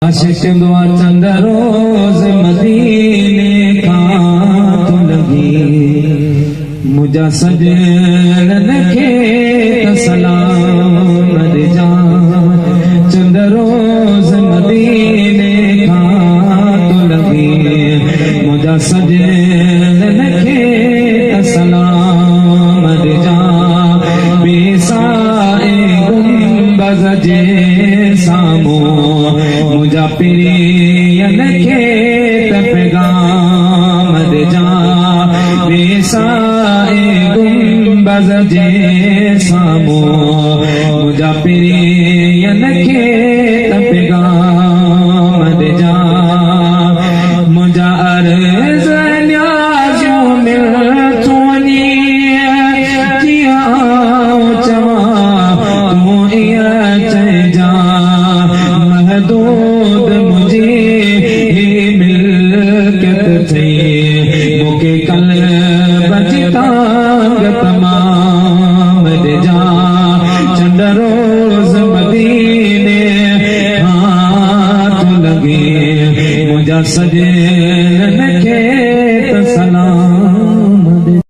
आशिक दुआ चंद रोज मदीने खां तो लगी मुझा सजन खे त सलाम जा चंद रोज मदीने खां तो लगी मुझा सजन खे त सलाम जा बेसाए गुंबज जे सामूं मुझा प्रियन खे त पैगाम जा बेसाए गुंबज जे सामूं मुझा प्रियन खे त पैगाम जा मुझा अर्ज़ न्याज़ूं मिल थोनी कीअं चवां तूं ईअं चइजां महदूद मुझे मिल्कियत थी मुके क़ल्ब जी तांग तमाम जा चंद रोज़ मदीने हाथ लगे मुझा सजन खे त सलाम